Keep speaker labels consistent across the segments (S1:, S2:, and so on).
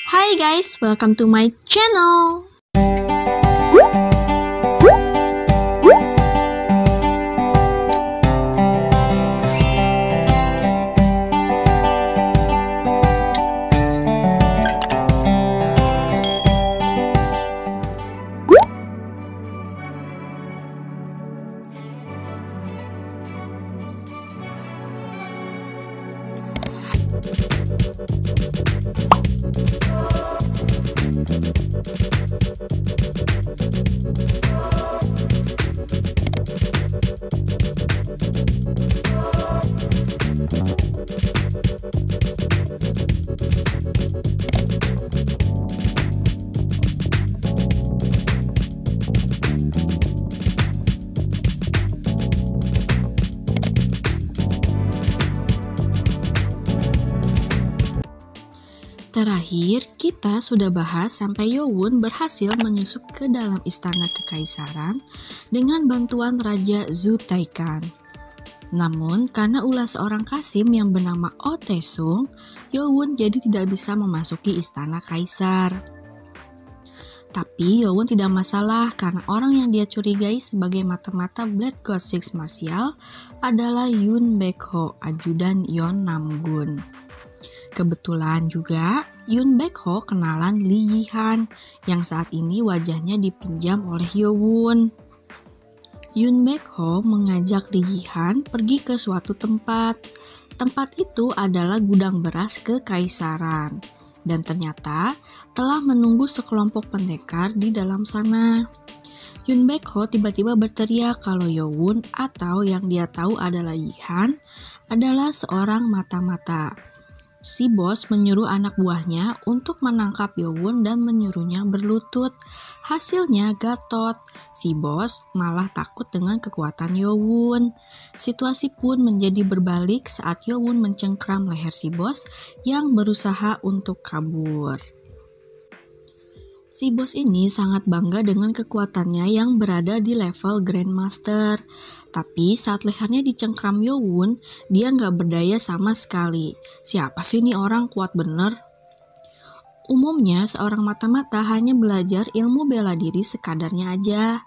S1: Hi guys, welcome to my channel. Terakhir, kita sudah bahas sampai Yowon berhasil menyusup ke dalam istana kekaisaran dengan bantuan Raja Zhu Taikan. Namun, karena ulah seorang Kasim yang bernama Oh Taesung, Yowon jadi tidak bisa memasuki istana kaisar. Tapi Yowon tidak masalah karena orang yang dia curigai sebagai mata-mata Blood God Six Martial adalah Yun Baekho, ajudan Yeon Namgun. Kebetulan juga Yun Baekho kenalan Lee Yihan yang saat ini wajahnya dipinjam oleh Yowon. Yun Baekho mengajak Lee Yihan pergi ke suatu tempat. Tempat itu adalah gudang beras kekaisaran dan ternyata telah menunggu sekelompok pendekar di dalam sana. Yun Baekho tiba-tiba berteriak kalau Yowon atau yang dia tahu adalah Yihan adalah seorang mata-mata. Si bos menyuruh anak buahnya untuk menangkap Yowon dan menyuruhnya berlutut. Hasilnya Gatot. Si bos malah takut dengan kekuatan Yowon. Situasi pun menjadi berbalik saat Yowon mencengkram leher si bos yang berusaha untuk kabur. Si bos ini sangat bangga dengan kekuatannya yang berada di level Grandmaster. Tapi saat lehernya dicengkram Yowon, dia nggak berdaya sama sekali. Siapa sih ini orang kuat bener? Umumnya seorang mata-mata hanya belajar ilmu bela diri sekadarnya aja.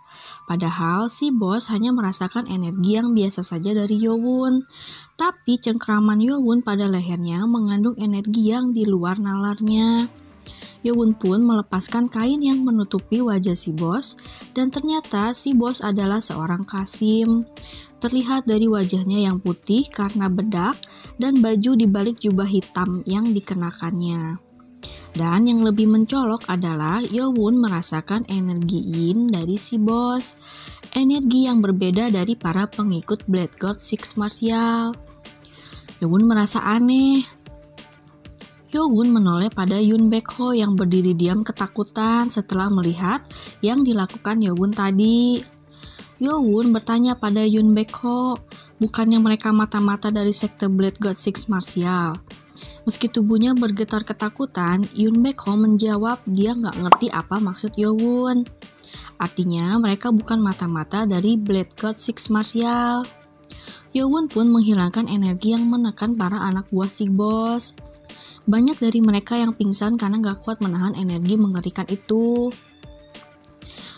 S1: Padahal si bos hanya merasakan energi yang biasa saja dari Yowon. Tapi cengkraman Yowon pada lehernya mengandung energi yang di luar nalarnya. Yowon pun melepaskan kain yang menutupi wajah si bos dan ternyata si bos adalah seorang Kasim. Terlihat dari wajahnya yang putih karena bedak dan baju di balik jubah hitam yang dikenakannya. Dan yang lebih mencolok adalah Yowon merasakan energi yin dari si bos. Energi yang berbeda dari para pengikut Blood God Six Martial. Yowon merasa aneh. Yowon menoleh pada Yun Baekho yang berdiri diam ketakutan setelah melihat yang dilakukan Yowon tadi. Yowon bertanya pada Yun Baekho, bukannya mereka mata-mata dari sekte Blood God Six Martial? Meski tubuhnya bergetar ketakutan, Yun Baekho menjawab dia nggak ngerti apa maksud Yowon. Artinya mereka bukan mata-mata dari Blood God Six Martial. Yowon pun menghilangkan energi yang menekan para anak buah si bos. Banyak dari mereka yang pingsan karena gak kuat menahan energi mengerikan itu.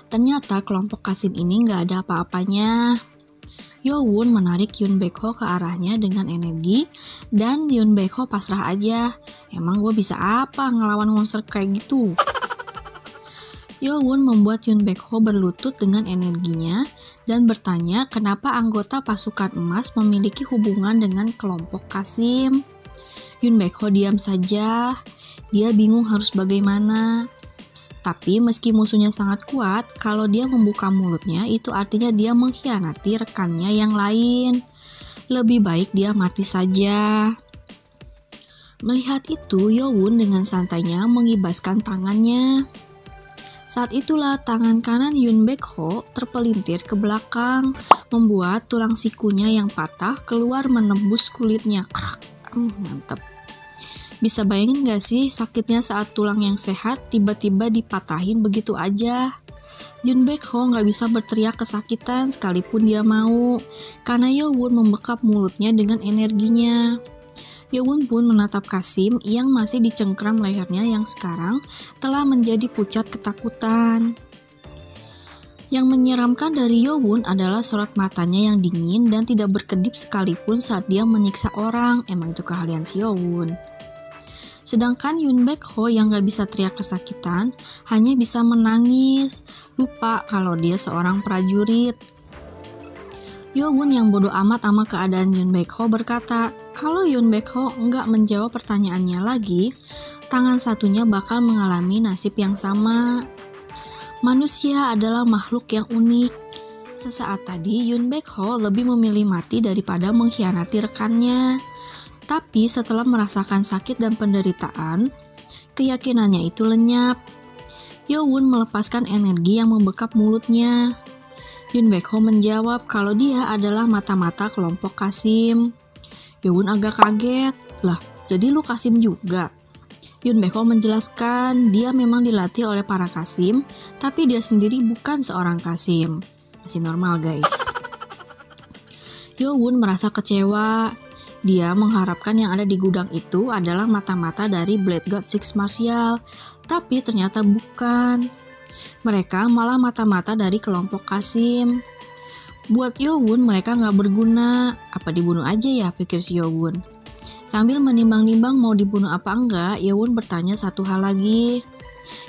S1: Ternyata kelompok Kasim ini gak ada apa-apanya. Yowon menarik Yun Baekho ke arahnya dengan energi dan Yun Baekho pasrah aja. Emang gue bisa apa ngelawan monster kayak gitu? Yowon membuat Yun Baekho berlutut dengan energinya dan bertanya kenapa anggota pasukan emas memiliki hubungan dengan kelompok Kasim. Yun Baekho diam saja, dia bingung harus bagaimana. Tapi meski musuhnya sangat kuat, kalau dia membuka mulutnya itu artinya dia mengkhianati rekannya yang lain. Lebih baik dia mati saja. Melihat itu, Yowon dengan santainya mengibaskan tangannya. Saat itulah tangan kanan Yun Baekho terpelintir ke belakang, membuat tulang sikunya yang patah keluar menembus kulitnya. Mantap. Bisa bayangin gak sih sakitnya saat tulang yang sehat tiba-tiba dipatahin begitu aja? Yun Baekho gak bisa berteriak kesakitan sekalipun dia mau, karena Yowon membekap mulutnya dengan energinya. Yewon pun menatap Kasim yang masih dicengkram lehernya yang sekarang telah menjadi pucat ketakutan. Yang menyeramkan dari Yewon adalah sorot matanya yang dingin dan tidak berkedip sekalipun saat dia menyiksa orang. Emang itu keahlian si Yewon. Sedangkan Yoon Baek-ho yang gak bisa teriak kesakitan, hanya bisa menangis, lupa kalau dia seorang prajurit. Yewon yang bodoh amat sama keadaan Yoon Baek-ho berkata, kalau Yoon Baek-ho nggak menjawab pertanyaannya lagi, tangan satunya bakal mengalami nasib yang sama. Manusia adalah makhluk yang unik. Sesaat tadi, Yoon Baek-ho lebih memilih mati daripada mengkhianati rekannya. Tapi setelah merasakan sakit dan penderitaan, keyakinannya itu lenyap. Yewon melepaskan energi yang membekap mulutnya. Yoon Baek-ho menjawab kalau dia adalah mata-mata kelompok Kasim. Yewon agak kaget. Lah, jadi lu Kasim juga? Yoon Baek-ho menjelaskan dia memang dilatih oleh para Kasim, tapi dia sendiri bukan seorang Kasim. Masih normal guys. Yewon merasa kecewa. Dia mengharapkan yang ada di gudang itu adalah mata-mata dari Blade God Six Martial, tapi ternyata bukan. Mereka malah mata-mata dari kelompok Kasim. Buat Yewon mereka nggak berguna. Apa dibunuh aja ya, pikir si Yewon. Sambil menimbang-nimbang mau dibunuh apa enggak, Yewon bertanya satu hal lagi.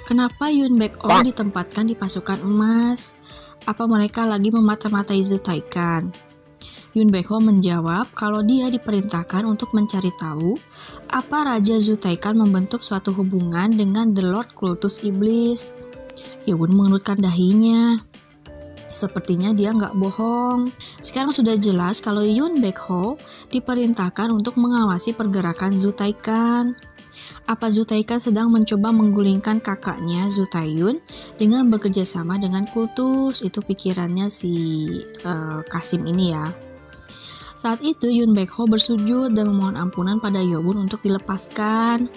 S1: Kenapa Yoon Baek-ho ditempatkan di pasukan emas? Apa mereka lagi memata-matai Zu Taikan? Yoon Baek-ho menjawab kalau dia diperintahkan untuk mencari tahu apa Raja Zu Taikan membentuk suatu hubungan dengan The Lord Kultus Iblis. Yewon mengerutkan dahinya. Sepertinya dia nggak bohong. Sekarang sudah jelas kalau Yoon Baek-ho diperintahkan untuk mengawasi pergerakan Zu Taikan. Apa Zu Taikan sedang mencoba menggulingkan kakaknya Zu Taeyun dengan bekerja sama dengan kultus? Itu pikirannya si Kasim ini ya. Saat itu Yoon Baek-ho bersujud dan memohon ampunan pada Yewon untuk dilepaskan.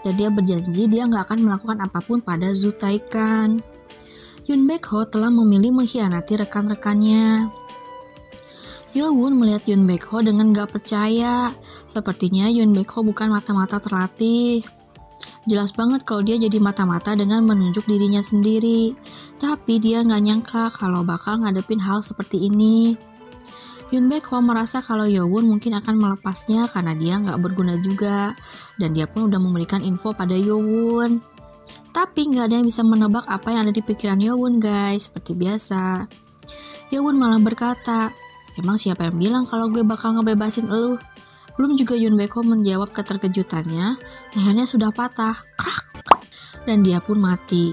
S1: Dan dia berjanji dia nggak akan melakukan apapun pada Zu Taikan. Yoon Baek-ho telah memilih mengkhianati rekan-rekannya. Yewon melihat Yoon Baek-ho dengan gak percaya. Sepertinya Yoon Baek-ho bukan mata-mata terlatih. Jelas banget kalau dia jadi mata-mata dengan menunjuk dirinya sendiri. Tapi dia gak nyangka kalau bakal ngadepin hal seperti ini. Yoon Baek-ho merasa kalau Yewon mungkin akan melepasnya karena dia gak berguna juga. Dan dia pun udah memberikan info pada Yewon. Tapi nggak ada yang bisa menebak apa yang ada di pikiran Yewon guys, seperti biasa. Yewon malah berkata, emang siapa yang bilang kalau gue bakal ngebebasin elu? Belum juga Yoon Baek-ho menjawab keterkejutannya, lehernya sudah patah, krak, dan dia pun mati.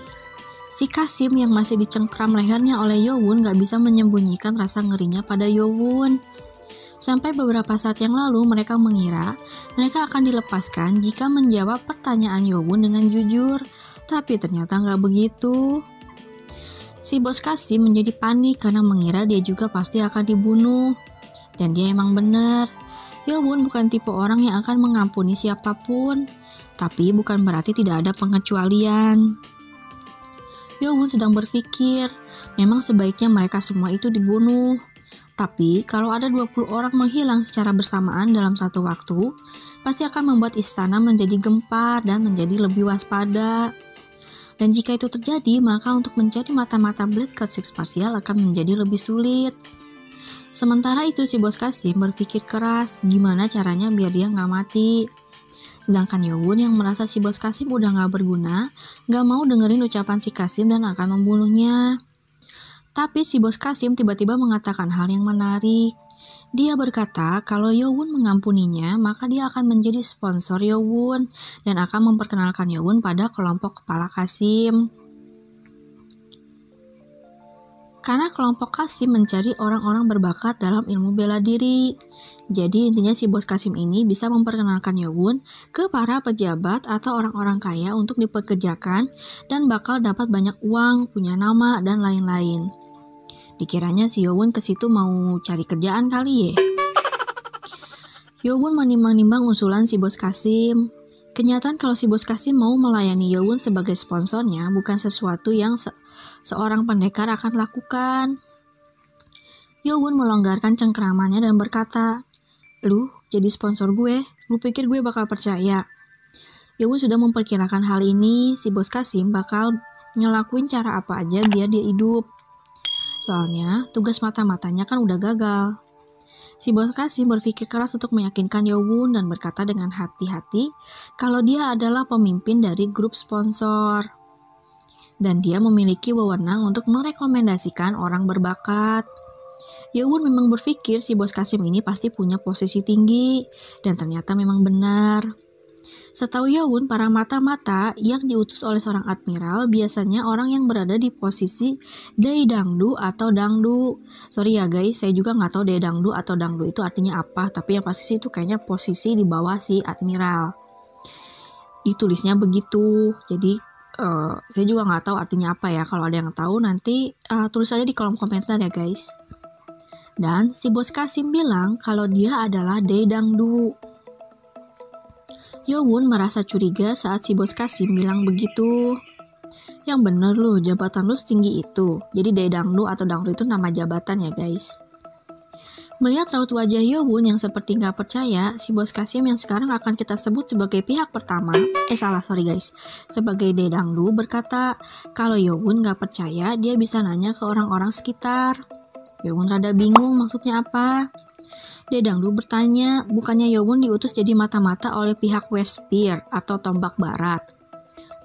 S1: Si Kasim yang masih dicengkram lehernya oleh Yewon nggak bisa menyembunyikan rasa ngerinya pada Yewon. Sampai beberapa saat yang lalu mereka mengira mereka akan dilepaskan jika menjawab pertanyaan Yewon dengan jujur. Tapi ternyata nggak begitu. Si bos Kasim menjadi panik karena mengira dia juga pasti akan dibunuh. Dan dia emang benar. Yewon bukan tipe orang yang akan mengampuni siapapun. Tapi bukan berarti tidak ada pengecualian. Yewon sedang berpikir, memang sebaiknya mereka semua itu dibunuh. Tapi kalau ada 20 orang menghilang secara bersamaan dalam satu waktu, pasti akan membuat istana menjadi gempar dan menjadi lebih waspada. Dan jika itu terjadi, maka untuk mencari mata-mata Blade God Six Martial akan menjadi lebih sulit. Sementara itu si bos Kasim berpikir keras gimana caranya biar dia nggak mati. Sedangkan Yewon yang merasa si bos Kasim udah nggak berguna, nggak mau dengerin ucapan si Kasim dan akan membunuhnya. Tapi si bos Kasim tiba-tiba mengatakan hal yang menarik. Dia berkata kalau Yewon mengampuninya, maka dia akan menjadi sponsor Yewon dan akan memperkenalkan Yewon pada kelompok kepala Kasim. Karena kelompok Kasim mencari orang-orang berbakat dalam ilmu bela diri. Jadi intinya si bos Kasim ini bisa memperkenalkan Yewon ke para pejabat atau orang-orang kaya untuk dipekerjakan dan bakal dapat banyak uang, punya nama, dan lain-lain. Dikiranya si Yewon ke situ mau cari kerjaan kali ya. Yewon menimbang-nimbang usulan si bos Kasim. Kenyataan kalau si bos Kasim mau melayani Yewon sebagai sponsornya bukan sesuatu yang seorang pendekar akan lakukan. Yewon melonggarkan cengkeramannya dan berkata, "Lu jadi sponsor gue, Lu pikir gue bakal percaya? Yowun sudah memperkirakan hal ini, si bos Kasim bakal ngelakuin cara apa aja biar dia hidup. Soalnya, tugas mata-matanya kan udah gagal. Si bos Kasim berpikir keras untuk meyakinkan Yowun dan berkata dengan hati-hati kalau dia adalah pemimpin dari grup sponsor. Dan dia memiliki wewenang untuk merekomendasikan orang berbakat. Yowun memang berpikir si bos Kasim ini pasti punya posisi tinggi, dan ternyata memang benar. Setahu Yowun, para mata-mata yang diutus oleh seorang admiral biasanya orang yang berada di posisi Daedangdu atau Dangdu. Sorry ya guys, saya juga nggak tahu Daedangdu atau Dangdu itu artinya apa, tapi yang pasti itu kayaknya posisi di bawah si admiral. Ditulisnya begitu, jadi saya juga nggak tahu artinya apa ya. Kalau ada yang tahu nanti tulis aja di kolom komentar ya guys. Dan si bos Kasim bilang kalau dia adalah Daedangdu. Yowun merasa curiga saat si bos Kasim bilang begitu. Yang bener loh, jabatan lu setinggi itu. Jadi Daedangdu atau Dangdu itu nama jabatan ya guys. Melihat raut wajah Yowun yang seperti nggak percaya, si bos Kasim yang sekarang akan kita sebut sebagai pihak pertama, sebagai Daedangdu berkata kalau Yowun nggak percaya dia bisa nanya ke orang-orang sekitar. Yowun rada bingung maksudnya apa. Daedangdu bertanya, bukannya Yowun diutus jadi mata-mata oleh pihak Westpear atau Tombak Barat?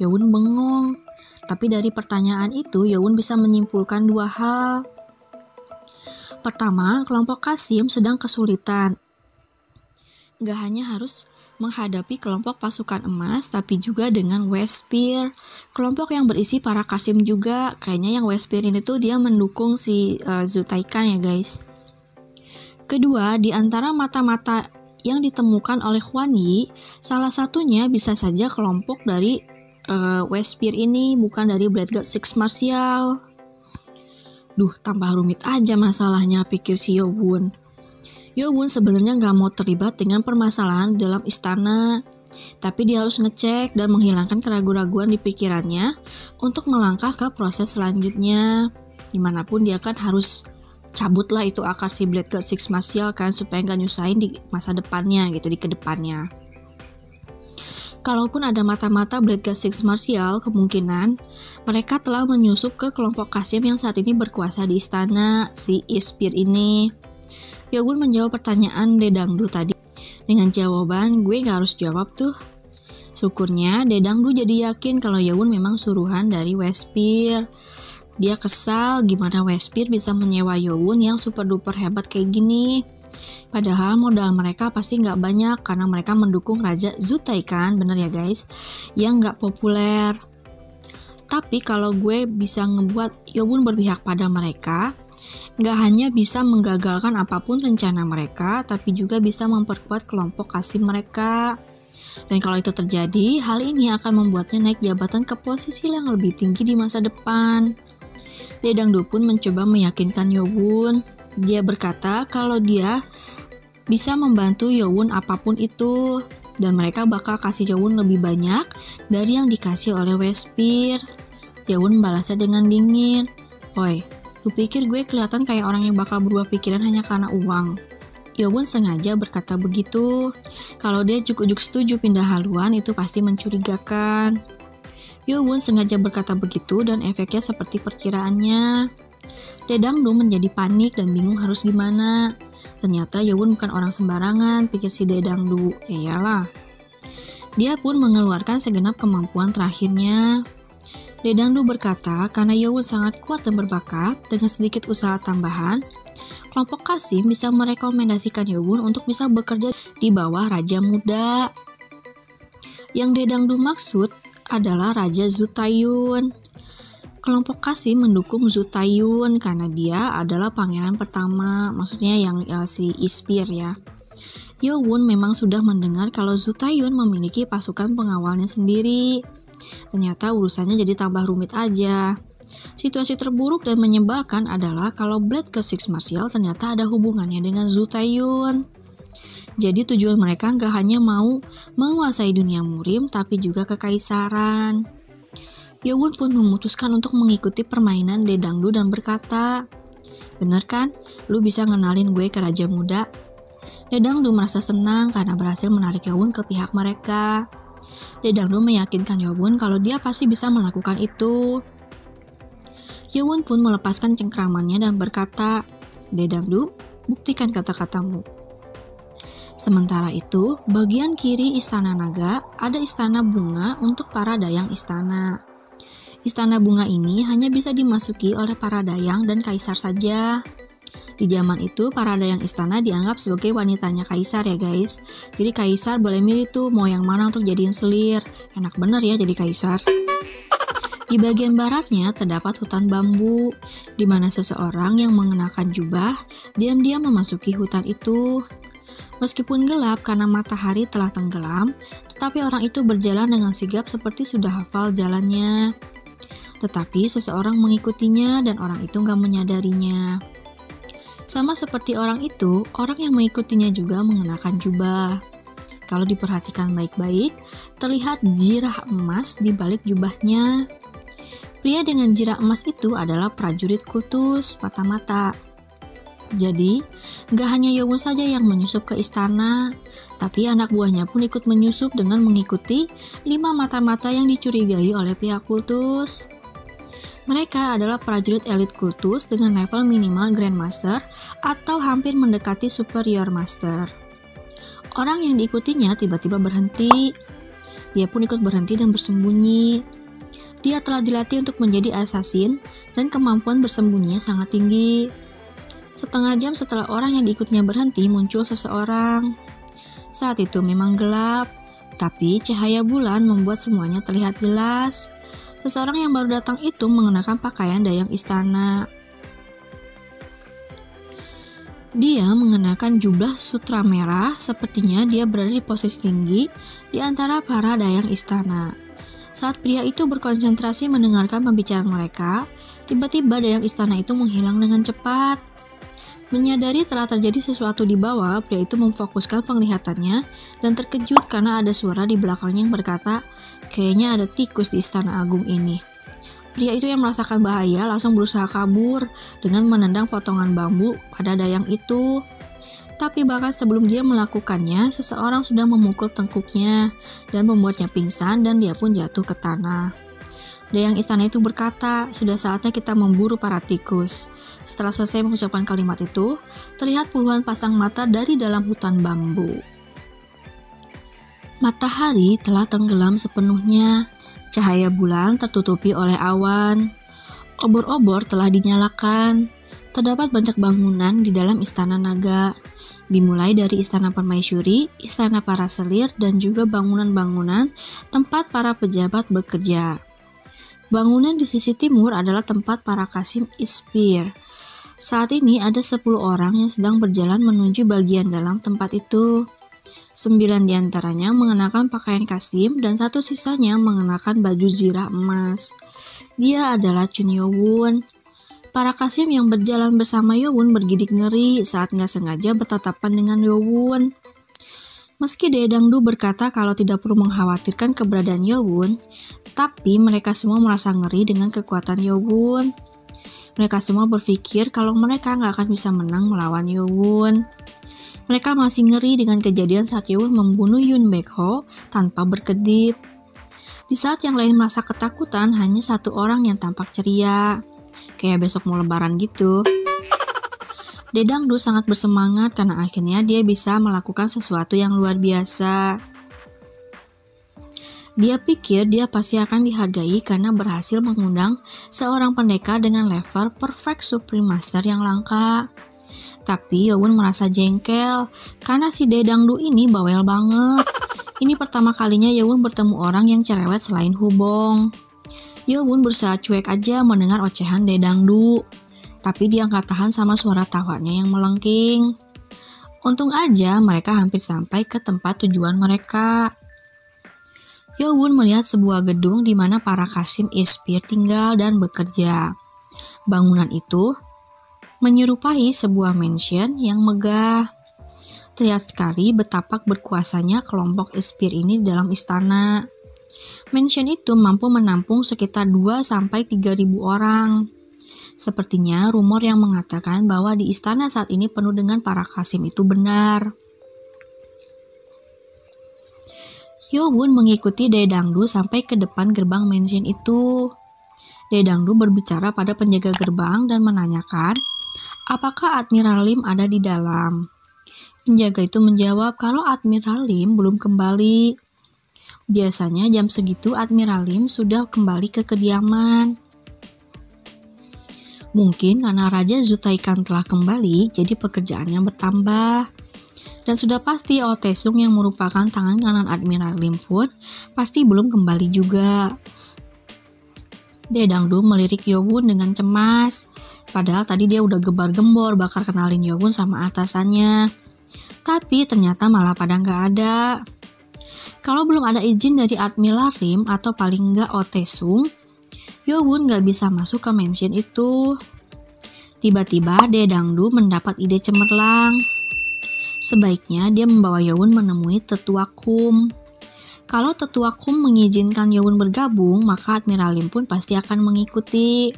S1: Yowun bengong, tapi dari pertanyaan itu Yowun bisa menyimpulkan dua hal. Pertama, kelompok Kasim sedang kesulitan. Gak hanya harus menghadapi kelompok pasukan emas, tapi juga dengan Westpear. Kelompok yang berisi para Kasim juga. Kayaknya yang Westpear ini tuh dia mendukung si Zutaikan ya guys. Kedua, di antara mata-mata yang ditemukan oleh Huan Yi, salah satunya bisa saja kelompok dari Westpear ini, bukan dari Blade God Six Martial. Duh, tambah rumit aja masalahnya, pikir si Yowun. Yowun sebenarnya nggak mau terlibat dengan permasalahan dalam istana, tapi dia harus ngecek dan menghilangkan keraguan-raguan di pikirannya untuk melangkah ke proses selanjutnya. Dimanapun dia kan harus cabutlah itu akar si Blade God Six Martial kan, supaya nggak nyusahin di masa depannya gitu, di kedepannya. Kalaupun ada mata-mata Blade God Six Martial, kemungkinan mereka telah menyusup ke kelompok Kasim yang saat ini berkuasa di istana, si Ispir ini. Yowun menjawab pertanyaan Daedangdu tadi dengan jawaban, gue gak harus jawab tuh. Syukurnya Daedangdu jadi yakin kalau Yowun memang suruhan dari Westpear. Dia kesal gimana Westpear bisa menyewa Yowun yang super duper hebat kayak gini. Padahal modal mereka pasti nggak banyak karena mereka mendukung Raja Zutaikan, bener ya guys, yang nggak populer. Tapi kalau gue bisa ngebuat Yowun berpihak pada mereka, nggak hanya bisa menggagalkan apapun rencana mereka, tapi juga bisa memperkuat kelompok Kasim mereka. Dan kalau itu terjadi, hal ini akan membuatnya naik jabatan ke posisi yang lebih tinggi di masa depan. Daedangdu pun mencoba meyakinkan Yowun. Dia berkata kalau dia bisa membantu Yowun apapun itu, dan mereka bakal kasih Yowun lebih banyak dari yang dikasih oleh Westpear. Yowun membalasnya dengan dingin, "Oi, lu pikir gue kelihatan kayak orang yang bakal berubah pikiran hanya karena uang?" Yowun sengaja berkata begitu. Kalau dia juk-juk setuju pindah haluan, itu pasti mencurigakan. Yowun sengaja berkata begitu dan efeknya seperti perkiraannya. Daedangdu menjadi panik dan bingung harus gimana. Ternyata Yowun bukan orang sembarangan, pikir si Daedangdu. Ya iyalah. Dia pun mengeluarkan segenap kemampuan terakhirnya. Daedangdu berkata, karena Yowun sangat kuat dan berbakat, dengan sedikit usaha tambahan, kelompok Kasim bisa merekomendasikan Yowun untuk bisa bekerja di bawah Raja Muda. Yang Daedangdu maksud adalah Raja Zutaiyun. Kelompok Kasim mendukung Zutaiyun karena dia adalah pangeran pertama, maksudnya yang si Ispir ya. Yowun memang sudah mendengar kalau Zutaiyun memiliki pasukan pengawalnya sendiri. Ternyata urusannya jadi tambah rumit aja. Situasi terburuk dan menyebalkan adalah kalau Blade God Six Martial ternyata ada hubungannya dengan Zutaiyun. Jadi tujuan mereka gak hanya mau menguasai dunia murim, tapi juga kekaisaran. Yowun pun memutuskan untuk mengikuti permainan Daedangdu dan berkata, "Bener kan? Lu bisa ngenalin gue ke Raja Muda?" Dedangdu merasa senang karena berhasil menarik Yowun ke pihak mereka. Dedangdu meyakinkan Yowun kalau dia pasti bisa melakukan itu. Yowun pun melepaskan cengkramannya dan berkata, "Dedangdu, buktikan kata-katamu." Sementara itu, bagian kiri Istana Naga ada istana bunga untuk para dayang istana. Istana bunga ini hanya bisa dimasuki oleh para dayang dan kaisar saja. Di zaman itu, para dayang istana dianggap sebagai wanitanya kaisar ya guys. Jadi kaisar boleh milih tuh mau yang mana untuk jadiin selir. Enak bener ya jadi kaisar. Di bagian baratnya terdapat hutan bambu, di mana seseorang yang mengenakan jubah diam-diam memasuki hutan itu. Meskipun gelap karena matahari telah tenggelam, tetapi orang itu berjalan dengan sigap seperti sudah hafal jalannya. Tetapi seseorang mengikutinya dan orang itu nggak menyadarinya. Sama seperti orang itu, orang yang mengikutinya juga mengenakan jubah. Kalau diperhatikan baik-baik, terlihat jirah emas di balik jubahnya. Pria dengan jirah emas itu adalah prajurit kultus mata-mata. Jadi, gak hanya Yowun saja yang menyusup ke istana, tapi anak buahnya pun ikut menyusup dengan mengikuti 5 mata-mata yang dicurigai oleh pihak kultus. Mereka adalah prajurit elit kultus dengan level minimal Grandmaster atau hampir mendekati Superior Master. Orang yang diikutinya tiba-tiba berhenti. Dia pun ikut berhenti dan bersembunyi. Dia telah dilatih untuk menjadi assassin dan kemampuan bersembunyinya sangat tinggi. Setengah jam setelah orang yang diikutinya berhenti, muncul seseorang. Saat itu memang gelap, tapi cahaya bulan membuat semuanya terlihat jelas. Seseorang yang baru datang itu mengenakan pakaian dayang istana. Dia mengenakan jubah sutra merah, sepertinya dia berada di posisi tinggi di antara para dayang istana. Saat pria itu berkonsentrasi mendengarkan pembicaraan mereka, tiba-tiba dayang istana itu menghilang dengan cepat. Menyadari telah terjadi sesuatu di bawah, pria itu memfokuskan penglihatannya dan terkejut karena ada suara di belakangnya yang berkata, "Kayaknya ada tikus di istana agung ini." Pria itu yang merasakan bahaya langsung berusaha kabur dengan menendang potongan bambu pada dayang itu. Tapi bahkan sebelum dia melakukannya, seseorang sudah memukul tengkuknya dan membuatnya pingsan dan dia pun jatuh ke tanah. Dayang istana itu berkata, "Sudah saatnya kita memburu para tikus." Setelah selesai mengucapkan kalimat itu, terlihat puluhan pasang mata dari dalam hutan bambu. Matahari telah tenggelam sepenuhnya. Cahaya bulan tertutupi oleh awan. Obor-obor telah dinyalakan. Terdapat banyak bangunan di dalam istana naga. Dimulai dari istana permaisuri, istana para selir, dan juga bangunan-bangunan tempat para pejabat bekerja. Bangunan di sisi timur adalah tempat para Qasim Ispir. Saat ini ada 10 orang yang sedang berjalan menuju bagian dalam tempat itu. 9 diantaranya mengenakan pakaian Qasim dan 1 sisanya mengenakan baju zirah emas. Dia adalah Chun Yowun. Para Qasim yang berjalan bersama Yowun bergidik ngeri saat nggak sengaja bertatapan dengan Yowun. Meski Dedangdu berkata kalau tidak perlu mengkhawatirkan keberadaan Yowun, tapi mereka semua merasa ngeri dengan kekuatan Yowun. Mereka semua berpikir kalau mereka nggak akan bisa menang melawan Yowun. Mereka masih ngeri dengan kejadian saat Yowun membunuh Yun Baekho tanpa berkedip. Di saat yang lain merasa ketakutan, hanya 1 orang yang tampak ceria. Kayak besok mau lebaran gitu. Dedangdu sangat bersemangat karena akhirnya dia bisa melakukan sesuatu yang luar biasa. Dia pikir dia pasti akan dihargai karena berhasil mengundang seorang pendekar dengan level Perfect Supreme Master yang langka. Tapi Yowun merasa jengkel karena si Dedangdu ini bawel banget. Ini pertama kalinya Yowun bertemu orang yang cerewet selain Hubong. Yowun berusaha cuek aja mendengar ocehan Dedangdu. Tapi dia nggak tahan sama suara tawanya yang melengking. Untung aja mereka hampir sampai ke tempat tujuan mereka. Yowun melihat sebuah gedung di mana para Qasim Ispir tinggal dan bekerja. Bangunan itu menyerupai sebuah mansion yang megah. Terlihat sekali betapa berkuasanya kelompok Ispir ini dalam istana. Mansion itu mampu menampung sekitar 2-3 ribu orang. Sepertinya rumor yang mengatakan bahwa di istana saat ini penuh dengan para Qasim itu benar. Yowun mengikuti Daedangdu sampai ke depan gerbang mansion itu. Daedangdu berbicara pada penjaga gerbang dan menanyakan apakah Admiral Lim ada di dalam. Penjaga itu menjawab kalau Admiral Lim belum kembali. Biasanya jam segitu Admiral Lim sudah kembali ke kediaman. Mungkin karena Raja Zutaikan telah kembali, jadi pekerjaannya bertambah. Dan sudah pasti Otesung yang merupakan tangan kanan Admiral Lim pun pasti belum kembali juga. Daedangdu melirik Yowun dengan cemas. Padahal tadi dia udah gebar-gembor bakal kenalin Yowun sama atasannya. Tapi ternyata malah pada nggak ada. Kalau belum ada izin dari Admiral Lim atau paling nggak Otesung, Yowun nggak bisa masuk ke mansion itu. Tiba-tiba Daedangdu mendapat ide cemerlang. Sebaiknya dia membawa Yowun menemui Tetua Kum. Kalau Tetua Kum mengizinkan Yowun bergabung, maka Admiral Lim pun pasti akan mengikuti.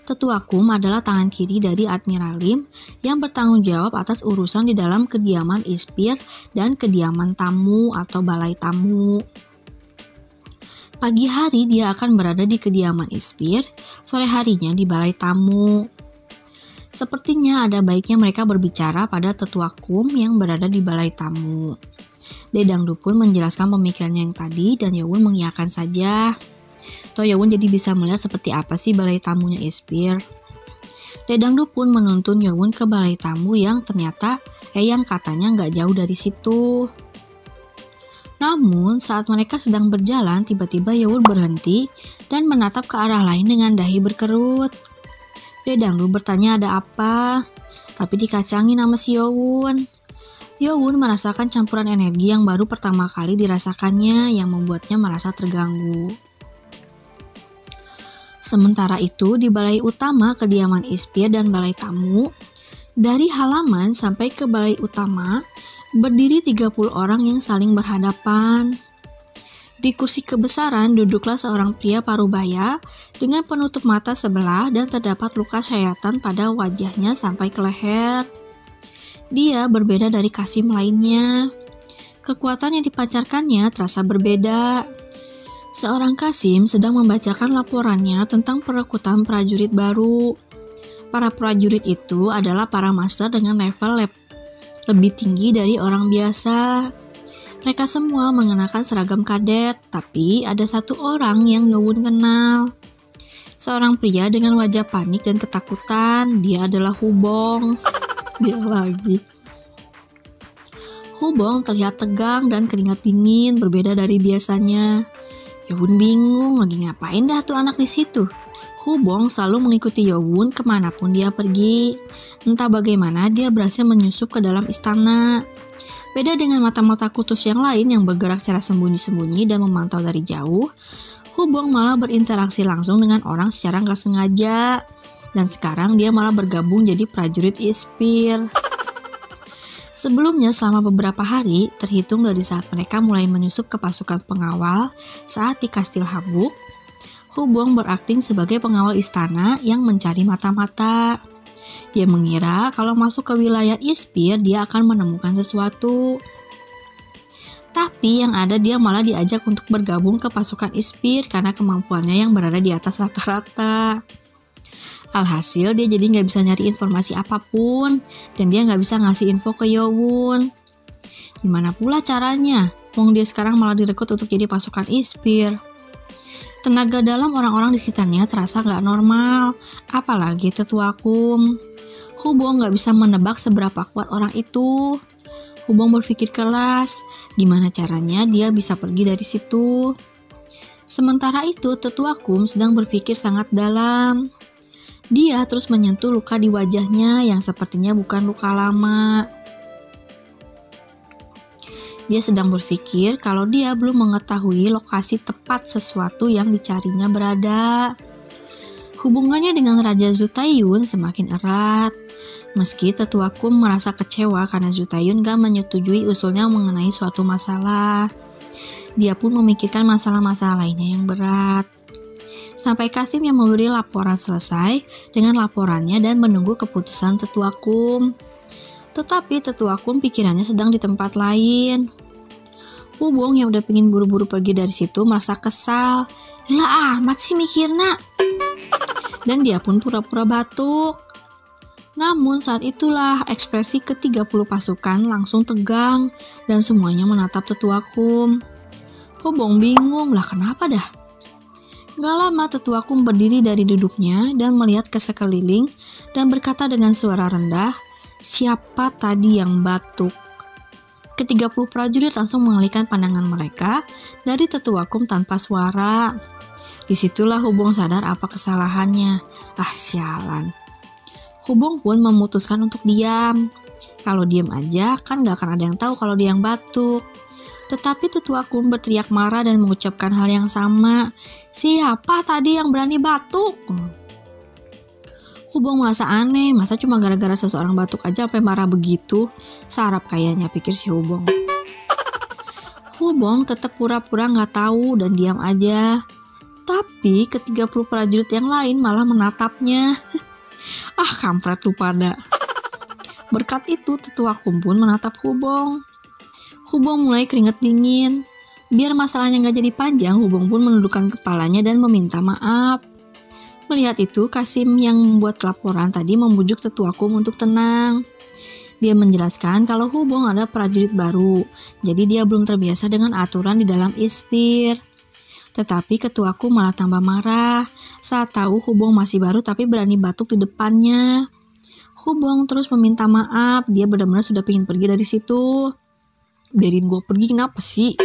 S1: Tetua Kum adalah tangan kiri dari Admiral Lim yang bertanggung jawab atas urusan di dalam kediaman Ispir dan kediaman tamu atau balai tamu. Pagi hari dia akan berada di kediaman Ispir, sore harinya di balai tamu. Sepertinya ada baiknya mereka berbicara pada Tetua Kum yang berada di balai tamu. Daedangdu pun menjelaskan pemikirannya yang tadi dan Yowun mengiyakan saja. Toh Yowun jadi bisa melihat seperti apa sih balai tamunya Ispir. Daedangdu pun menuntun Yowun ke balai tamu yang katanya nggak jauh dari situ. Namun saat mereka sedang berjalan, tiba-tiba Yowun berhenti dan menatap ke arah lain dengan dahi berkerut. Daedangdu bertanya ada apa, tapi dikacangin sama si Yowun. Yowun merasakan campuran energi yang baru pertama kali dirasakannya yang membuatnya merasa terganggu. Sementara itu di balai utama kediaman Ispir dan balai tamu, dari halaman sampai ke balai utama, berdiri 30 orang yang saling berhadapan. Di kursi kebesaran duduklah seorang pria parubaya dengan penutup mata sebelah dan terdapat luka sayatan pada wajahnya sampai ke leher. Dia berbeda dari Qasim lainnya. Kekuatan yang dipancarkannya terasa berbeda. Seorang Qasim sedang membacakan laporannya tentang perekrutan prajurit baru. Para prajurit itu adalah para master dengan level lebih tinggi dari orang biasa. Mereka semua mengenakan seragam kadet, tapi ada satu orang yang Yowun kenal. Seorang pria dengan wajah panik dan ketakutan, dia adalah Hubong. Dia lagi. Hubong terlihat tegang dan keringat dingin, berbeda dari biasanya. Yowun bingung, lagi ngapain dah tuh anak di situ. Hubong selalu mengikuti Yowun kemanapun dia pergi. Entah bagaimana dia berhasil menyusup ke dalam istana. Beda dengan mata-mata kutus yang lain yang bergerak secara sembunyi-sembunyi dan memantau dari jauh, Hubong malah berinteraksi langsung dengan orang secara nggak sengaja. Dan sekarang dia malah bergabung jadi prajurit Ispir. Sebelumnya selama beberapa hari, terhitung dari saat mereka mulai menyusup ke pasukan pengawal saat di Kastil Habuk, Hubong berakting sebagai pengawal istana yang mencari mata-mata. Dia mengira kalau masuk ke wilayah Ispir dia akan menemukan sesuatu. Tapi yang ada dia malah diajak untuk bergabung ke pasukan Ispir karena kemampuannya yang berada di atas rata-rata. Alhasil dia jadi nggak bisa nyari informasi apapun dan dia nggak bisa ngasih info ke Yowun. Gimana pula caranya? Wong dia sekarang malah direkrut untuk jadi pasukan Ispir. Tenaga dalam orang-orang di sekitarnya terasa nggak normal, apalagi Tetua Kum. Hubong nggak bisa menebak seberapa kuat orang itu. Hubong berpikir keras, gimana caranya dia bisa pergi dari situ. Sementara itu, Tetua Kum sedang berpikir sangat dalam. Dia terus menyentuh luka di wajahnya yang sepertinya bukan luka lama. Dia sedang berpikir kalau dia belum mengetahui lokasi tepat sesuatu yang dicarinya berada. Hubungannya dengan Raja Zutaiyun semakin erat. Meski Tetua Kum merasa kecewa karena Zutaiyun gak menyetujui usulnya mengenai suatu masalah. Dia pun memikirkan masalah-masalah lainnya yang berat. Sampai Qasim yang memberi laporan selesai dengan laporannya dan menunggu keputusan Tetua Kum. Tetapi Tetua Kum pikirannya sedang di tempat lain. Hubong yang udah pengen buru-buru pergi dari situ merasa kesal. Lah amat sih mikirna. Dan dia pun pura-pura batuk. Namun saat itulah ekspresi ke-30 pasukan langsung tegang dan semuanya menatap Tetua Kum. Hubong bingung, lah kenapa dah? Gak lama Tetua Kum berdiri dari duduknya dan melihat ke sekeliling dan berkata dengan suara rendah, siapa tadi yang batuk? Ke-30 prajurit langsung mengalihkan pandangan mereka dari Tetua Kum tanpa suara. Disitulah Hubong sadar apa kesalahannya. Ah sialan. Hubong pun memutuskan untuk diam. Kalau diam aja kan gak akan ada yang tahu kalau dia yang batuk. Tetapi Tetua Kum berteriak marah dan mengucapkan hal yang sama. Siapa tadi yang berani batuk? Hubong merasa aneh, masa cuma gara-gara seseorang batuk aja sampai marah begitu? Sarap kayaknya, pikir si Hubong. Hubong tetap pura-pura gak tahu dan diam aja. Tapi ke-30 prajurit yang lain malah menatapnya. Ah kampret lu pada. Berkat itu Tetua Kum pun menatap Hubong. Hubong mulai keringet dingin. Biar masalahnya gak jadi panjang, Hubong pun menundukkan kepalanya dan meminta maaf. Melihat itu, Kasim yang membuat laporan tadi membujuk Tetua Kum untuk tenang. Dia menjelaskan kalau Hubong ada prajurit baru, jadi dia belum terbiasa dengan aturan di dalam ispir. Tetapi Ketua Kum malah tambah marah saat tahu Hubong masih baru tapi berani batuk di depannya. Hubong terus meminta maaf, dia benar-benar sudah pengen pergi dari situ. Biarin gue pergi kenapa sih?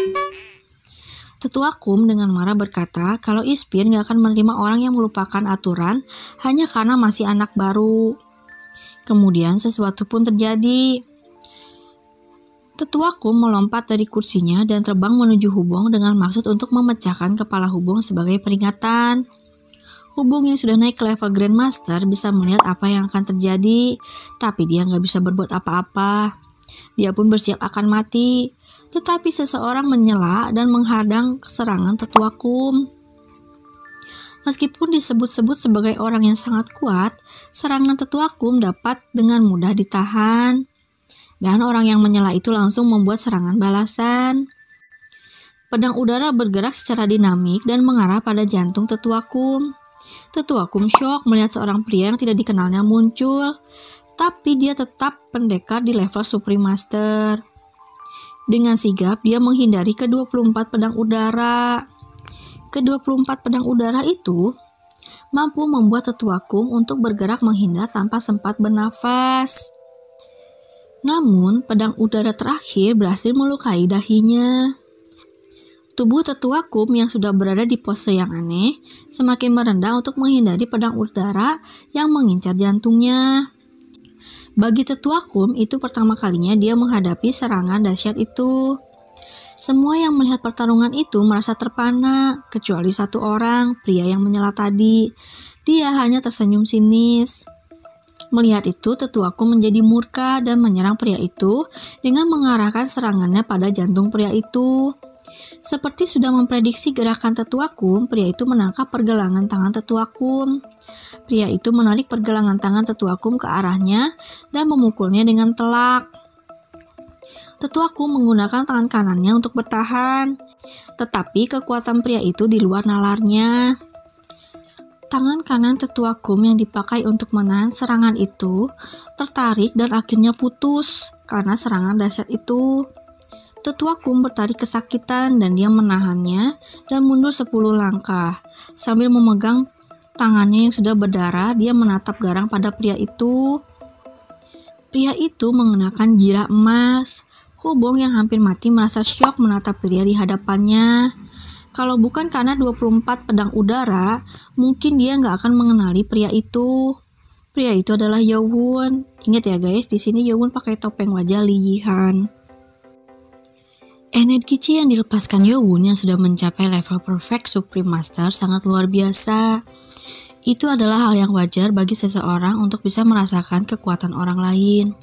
S1: Tetua Kum dengan marah berkata kalau ispir gak akan menerima orang yang melupakan aturan hanya karena masih anak baru. Kemudian sesuatu pun terjadi. Tetua Kum melompat dari kursinya dan terbang menuju Hubong dengan maksud untuk memecahkan kepala Hubong sebagai peringatan. Hubong yang sudah naik ke level Grandmaster bisa melihat apa yang akan terjadi, tapi dia nggak bisa berbuat apa-apa. Dia pun bersiap akan mati, tetapi seseorang menyela dan menghadang serangan Tetua Kum. Meskipun disebut-sebut sebagai orang yang sangat kuat, serangan Tetua Kum dapat dengan mudah ditahan. Dan orang yang menyela itu langsung membuat serangan balasan. Pedang udara bergerak secara dinamik dan mengarah pada jantung Tetua Kum. Tetua Kum syok melihat seorang pria yang tidak dikenalnya muncul, tapi dia tetap pendekar di level Supreme Master. Dengan sigap dia menghindari ke-24 pedang udara. Ke-24 pedang udara itu mampu membuat Tetua Kum untuk bergerak menghindar tanpa sempat bernafas. Namun, pedang udara terakhir berhasil melukai dahinya. Tubuh Tetua Kum yang sudah berada di pose yang aneh semakin merendah untuk menghindari pedang udara yang mengincar jantungnya. Bagi Tetua Kum, itu pertama kalinya dia menghadapi serangan dahsyat itu. Semua yang melihat pertarungan itu merasa terpana, kecuali satu orang, pria yang menyela tadi. Dia hanya tersenyum sinis. Melihat itu, Tetua Kum menjadi murka dan menyerang pria itu dengan mengarahkan serangannya pada jantung pria itu. Seperti sudah memprediksi gerakan Tetua Kum, pria itu menangkap pergelangan tangan Tetua Kum. Pria itu menarik pergelangan tangan Tetua Kum ke arahnya dan memukulnya dengan telak. Tetua Kum menggunakan tangan kanannya untuk bertahan, tetapi kekuatan pria itu di luar nalarnya. Tangan kanan Tetua Kum yang dipakai untuk menahan serangan itu tertarik dan akhirnya putus karena serangan dahsyat itu. Tetua Kum bertarik kesakitan dan dia menahannya dan mundur 10 langkah. Sambil memegang tangannya yang sudah berdarah, dia menatap garang pada pria itu. Pria itu mengenakan jira emas. Hubong yang hampir mati merasa syok menatap pria di hadapannya. Kalau bukan karena 24 pedang udara, mungkin dia nggak akan mengenali pria itu. Pria itu adalah Yowun. Ingat ya guys, di sini Yowun pakai topeng wajah Li Yihan. Energi Chi yang dilepaskan Yowun yang sudah mencapai level perfect Supreme Master sangat luar biasa. Itu adalah hal yang wajar bagi seseorang untuk bisa merasakan kekuatan orang lain.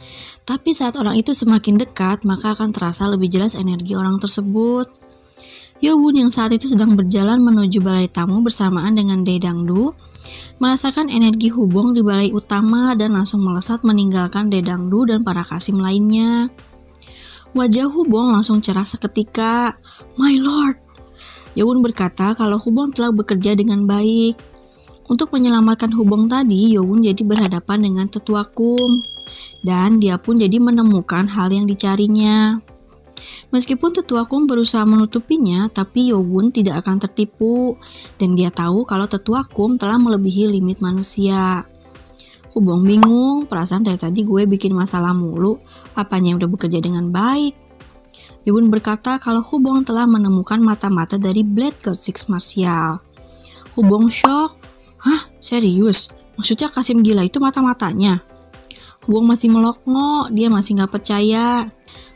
S1: Tapi saat orang itu semakin dekat, maka akan terasa lebih jelas energi orang tersebut. Yowun yang saat itu sedang berjalan menuju balai tamu bersamaan dengan Dedangdu, merasakan energi Hubong di balai utama dan langsung melesat meninggalkan Dedangdu dan para Kasim lainnya. Wajah Hubong langsung cerah seketika. "My lord," Yowun berkata kalau Hubong telah bekerja dengan baik. Untuk menyelamatkan Hubong tadi, Yowun jadi berhadapan dengan Tetua Kum. Dan dia pun jadi menemukan hal yang dicarinya. Meskipun Tetua Kum berusaha menutupinya, tapi Yowun tidak akan tertipu. Dan dia tahu kalau Tetua Kum telah melebihi limit manusia. Hubong bingung, perasaan dari tadi gue bikin masalah mulu. Apanya yang udah bekerja dengan baik? Yowun berkata kalau Hubong telah menemukan mata-mata dari Blade God Six Martial. Hubong shock. "Hah? Serius? Maksudnya Kasim gila itu mata-matanya?" Hubong masih melongo, dia masih gak percaya.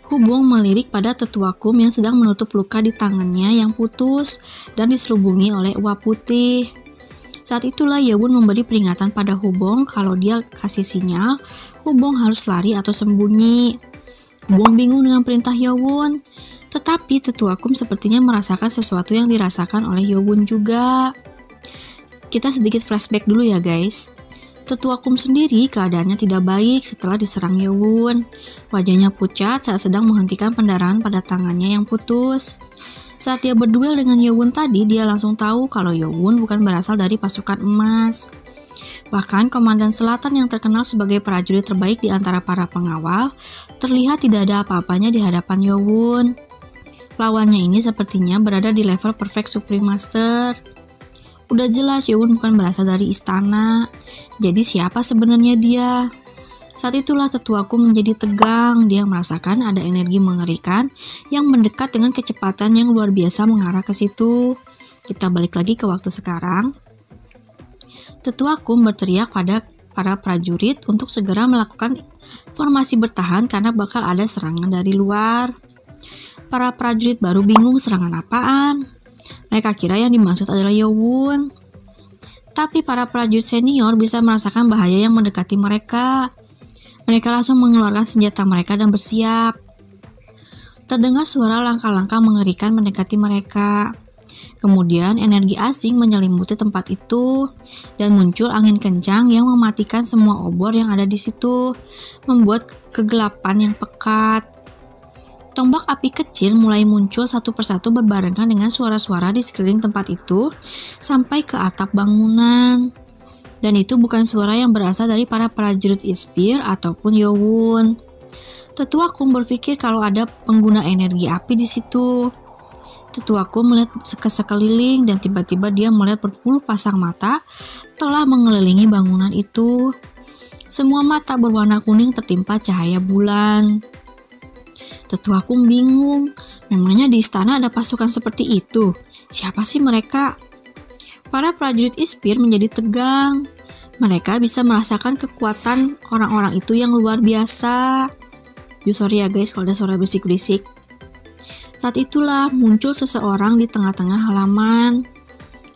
S1: Hubong melirik pada Tetua Kum yang sedang menutup luka di tangannya yang putus dan diselubungi oleh uap putih. Saat itulah Yowun memberi peringatan pada Hubong kalau dia kasih sinyal, Hubong harus lari atau sembunyi. Hubong bingung dengan perintah Yowun, tetapi Tetua Kum sepertinya merasakan sesuatu yang dirasakan oleh Yowun juga. Kita sedikit flashback dulu ya guys. Tetua Kum sendiri keadaannya tidak baik setelah diserang Yowun. Wajahnya pucat saat sedang menghentikan pendarahan pada tangannya yang putus. Saat dia berduel dengan Yowun tadi, dia langsung tahu kalau Yowun bukan berasal dari pasukan emas. Bahkan Komandan Selatan yang terkenal sebagai prajurit terbaik di antara para pengawal, terlihat tidak ada apa-apanya di hadapan Yowun. Lawannya ini sepertinya berada di level Perfect Supreme Master. Udah jelas Yowun bukan berasal dari istana. Jadi siapa sebenarnya dia? Saat itulah Tetua Kum menjadi tegang. Dia merasakan ada energi mengerikan yang mendekat dengan kecepatan yang luar biasa mengarah ke situ. Kita balik lagi ke waktu sekarang. Tetua Kum berteriak pada para prajurit untuk segera melakukan formasi bertahan karena bakal ada serangan dari luar. Para prajurit baru bingung serangan apaan. Mereka kira yang dimaksud adalah Yowun. Tapi para prajurit senior bisa merasakan bahaya yang mendekati mereka. Mereka langsung mengeluarkan senjata mereka dan bersiap. Terdengar suara langkah-langkah mengerikan mendekati mereka. Kemudian energi asing menyelimuti tempat itu dan muncul angin kencang yang mematikan semua obor yang ada di situ, membuat kegelapan yang pekat. Tombak api kecil mulai muncul satu persatu berbarengan dengan suara-suara di sekeliling tempat itu sampai ke atap bangunan. Dan itu bukan suara yang berasal dari para prajurit Ispir ataupun Yowun. Tetua Kum berpikir kalau ada pengguna energi api di situ. Tetua Kum melihat ke sekeliling dan tiba-tiba dia melihat berpuluh pasang mata telah mengelilingi bangunan itu. Semua mata berwarna kuning tertimpa cahaya bulan. Tetua Kum bingung, memangnya di istana ada pasukan seperti itu? Siapa sih mereka? Para prajurit Ispir menjadi tegang. Mereka bisa merasakan kekuatan orang-orang itu yang luar biasa. Sorry ya guys kalau ada suara berisik-berisik. Saat itulah muncul seseorang di tengah-tengah halaman.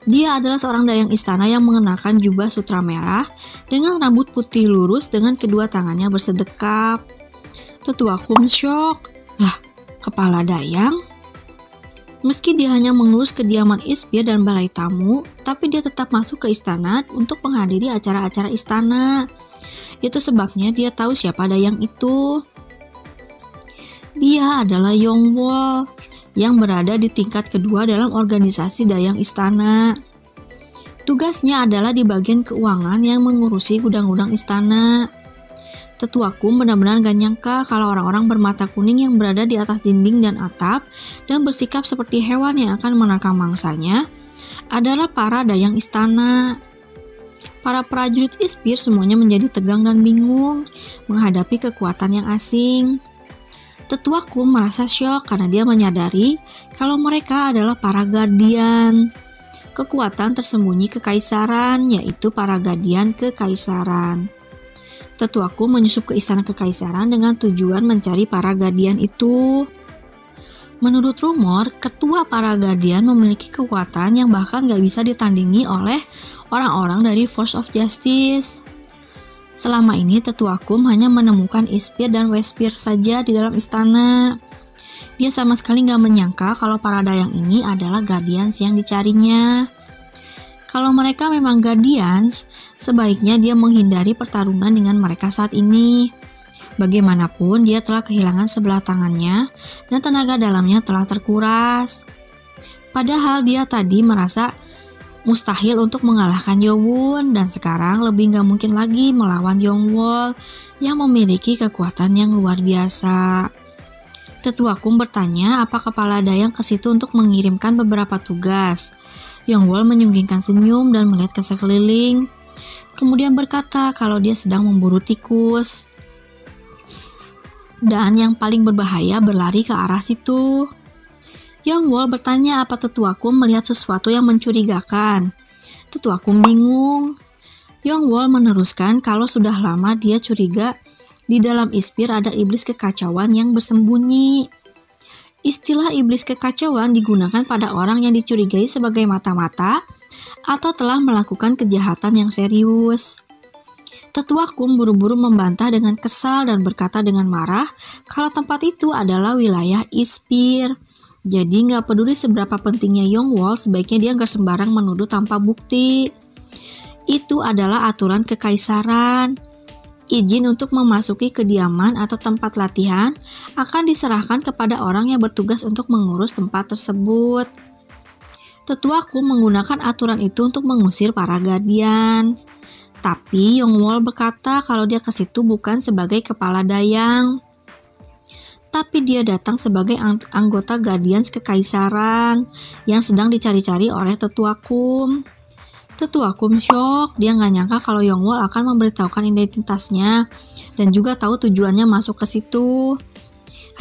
S1: Dia adalah seorang dayang istana yang mengenakan jubah sutra merah dengan rambut putih lurus dengan kedua tangannya bersedekap. Tetua Kum syok. Lah, kepala dayang? Meski dia hanya mengurus kediaman Ispir dan balai tamu, tapi dia tetap masuk ke istana untuk menghadiri acara-acara istana. Itu sebabnya dia tahu siapa dayang itu. Dia adalah Yongwol yang berada di tingkat kedua dalam organisasi dayang istana. Tugasnya adalah di bagian keuangan yang mengurusi gudang-gudang istana. Tetua Kum benar-benar gak nyangka kalau orang-orang bermata kuning yang berada di atas dinding dan atap dan bersikap seperti hewan yang akan menerkam mangsanya adalah para dayang istana. Para prajurit Ispir semuanya menjadi tegang dan bingung menghadapi kekuatan yang asing. Tetua Kum merasa syok karena dia menyadari kalau mereka adalah para guardian. Kekuatan tersembunyi kekaisaran, yaitu para guardian kekaisaran. Tetua Kum menyusup ke istana kekaisaran dengan tujuan mencari para guardian itu. Menurut rumor, ketua para guardian memiliki kekuatan yang bahkan gak bisa ditandingi oleh orang-orang dari Force of Justice. Selama ini Tetua Kum hanya menemukan Ispir dan Wespir saja di dalam istana. Dia sama sekali gak menyangka kalau para dayang ini adalah guardians yang dicarinya. Kalau mereka memang guardians, sebaiknya dia menghindari pertarungan dengan mereka saat ini. Bagaimanapun dia telah kehilangan sebelah tangannya dan tenaga dalamnya telah terkuras. Padahal dia tadi merasa mustahil untuk mengalahkan Yowon dan sekarang lebih gak mungkin lagi melawan Yongwol yang memiliki kekuatan yang luar biasa. Tetua Kum bertanya apa kepala dayang ke situ untuk mengirimkan beberapa tugas. Yongwol menyunggingkan senyum dan melihat ke sekeliling. Kemudian berkata kalau dia sedang memburu tikus. Dan yang paling berbahaya berlari ke arah situ. Yongwol bertanya apa Tetua Kum melihat sesuatu yang mencurigakan. Tetua Kum bingung. Yongwol meneruskan kalau sudah lama dia curiga di dalam Ispir ada iblis kekacauan yang bersembunyi. Istilah iblis kekacauan digunakan pada orang yang dicurigai sebagai mata-mata atau telah melakukan kejahatan yang serius. Tetua Kum buru-buru membantah dengan kesal dan berkata dengan marah kalau tempat itu adalah wilayah Ispir. Jadi gak peduli seberapa pentingnya Yongwol, sebaiknya dia gak sembarang menuduh tanpa bukti. Itu adalah aturan kekaisaran. Izin untuk memasuki kediaman atau tempat latihan akan diserahkan kepada orang yang bertugas untuk mengurus tempat tersebut. Tetua Kum menggunakan aturan itu untuk mengusir para guardian. Tapi Yongwol berkata kalau dia ke situ bukan sebagai kepala dayang, tapi dia datang sebagai anggota Guardians Kekaisaran yang sedang dicari-cari oleh Tetua Kum. Tetua Kum syok, dia nggak nyangka kalau Yongwol akan memberitahukan identitasnya dan juga tahu tujuannya masuk ke situ.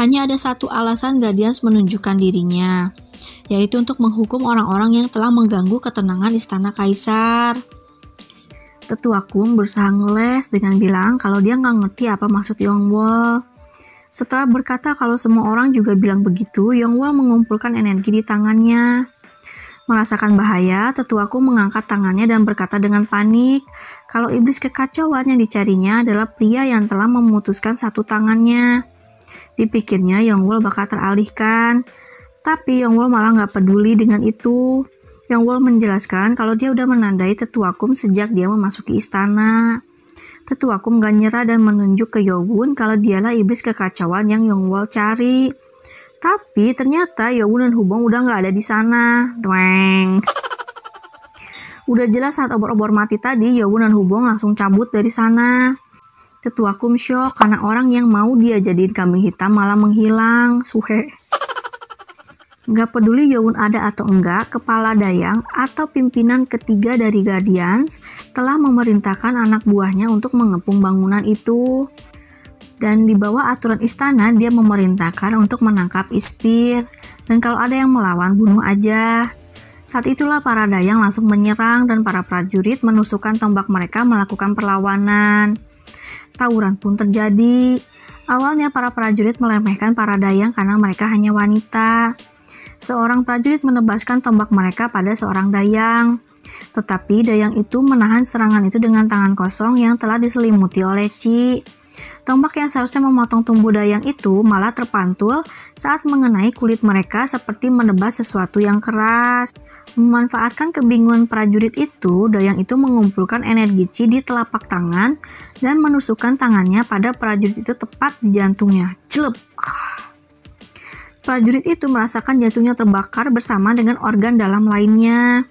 S1: Hanya ada satu alasan Guardians menunjukkan dirinya, yaitu untuk menghukum orang-orang yang telah mengganggu ketenangan istana kaisar. Tetua Kum berusaha ngeles dengan bilang kalau dia nggak ngerti apa maksud Yongwol. Setelah berkata kalau semua orang juga bilang begitu, Yongwol mengumpulkan energi di tangannya. Merasakan bahaya, Tetua Kum mengangkat tangannya dan berkata dengan panik kalau iblis kekacauan yang dicarinya adalah pria yang telah memutuskan satu tangannya. Dipikirnya Yongwol bakal teralihkan, tapi Yongwol malah nggak peduli dengan itu. Yongwol menjelaskan kalau dia udah menandai Tetua Kum sejak dia memasuki istana. Tetua Kum gak nyerah dan menunjuk ke Yowon kalau dialah iblis kekacauan yang Yongwol cari. Tapi ternyata Yowon dan Hubong udah gak ada di sana. Doeng. Udah jelas saat obor-obor mati tadi, Yowon dan Hubong langsung cabut dari sana. Tetua Kum syok karena orang yang mau dia jadiin kambing hitam malah menghilang. Suhe. Gak peduli Yowon ada atau enggak, kepala dayang atau pimpinan ketiga dari Guardians telah memerintahkan anak buahnya untuk mengepung bangunan itu. Dan di bawah aturan istana, dia memerintahkan untuk menangkap Ispir. Dan kalau ada yang melawan, bunuh aja. Saat itulah para dayang langsung menyerang dan para prajurit menusukkan tombak mereka melakukan perlawanan. Tawuran pun terjadi. Awalnya para prajurit meremehkan para dayang karena mereka hanya wanita. Seorang prajurit menebaskan tombak mereka pada seorang dayang. Tetapi dayang itu menahan serangan itu dengan tangan kosong yang telah diselimuti oleh Ci. Tombak yang seharusnya memotong tubuh dayang itu malah terpantul saat mengenai kulit mereka seperti menebas sesuatu yang keras. Memanfaatkan kebingungan prajurit itu, dayang itu mengumpulkan energi Ci di telapak tangan dan menusukkan tangannya pada prajurit itu tepat di jantungnya. Celep! Prajurit itu merasakan jantungnya terbakar bersama dengan organ dalam lainnya.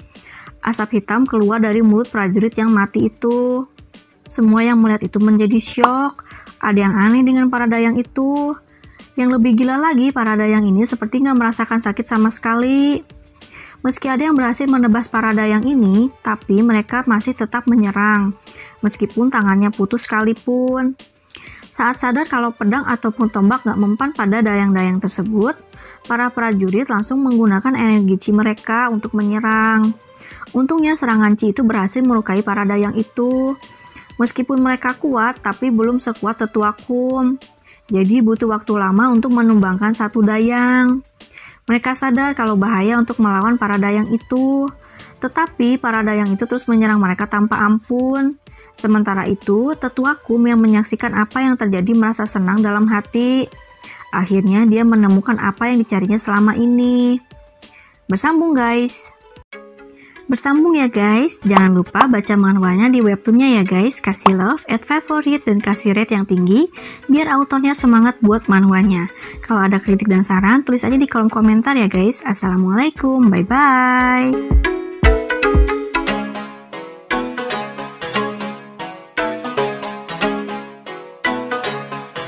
S1: Asap hitam keluar dari mulut prajurit yang mati itu. Semua yang melihat itu menjadi syok. Ada yang aneh dengan para dayang itu. Yang lebih gila lagi, para dayang ini seperti nggak merasakan sakit sama sekali. Meski ada yang berhasil menebas para dayang ini, tapi mereka masih tetap menyerang, meskipun tangannya putus sekalipun. Saat sadar kalau pedang ataupun tombak nggak mempan pada dayang-dayang tersebut, para prajurit langsung menggunakan energi Ci mereka untuk menyerang. Untungnya serangan Ci itu berhasil melukai para dayang itu. Meskipun mereka kuat, tapi belum sekuat Tetua Kum. Jadi butuh waktu lama untuk menumbangkan satu dayang. Mereka sadar kalau bahaya untuk melawan para dayang itu. Tetapi para dayang itu terus menyerang mereka tanpa ampun. Sementara itu, Tetua Kum yang menyaksikan apa yang terjadi merasa senang dalam hati. Akhirnya dia menemukan apa yang dicarinya selama ini. Bersambung guys. Bersambung ya guys, jangan lupa baca manhwanya di webtoonnya ya guys, kasih love, add favorite, dan kasih rate yang tinggi, biar autornya semangat buat manhwanya. Kalau ada kritik dan saran, tulis aja di kolom komentar ya guys. Assalamualaikum, bye-bye.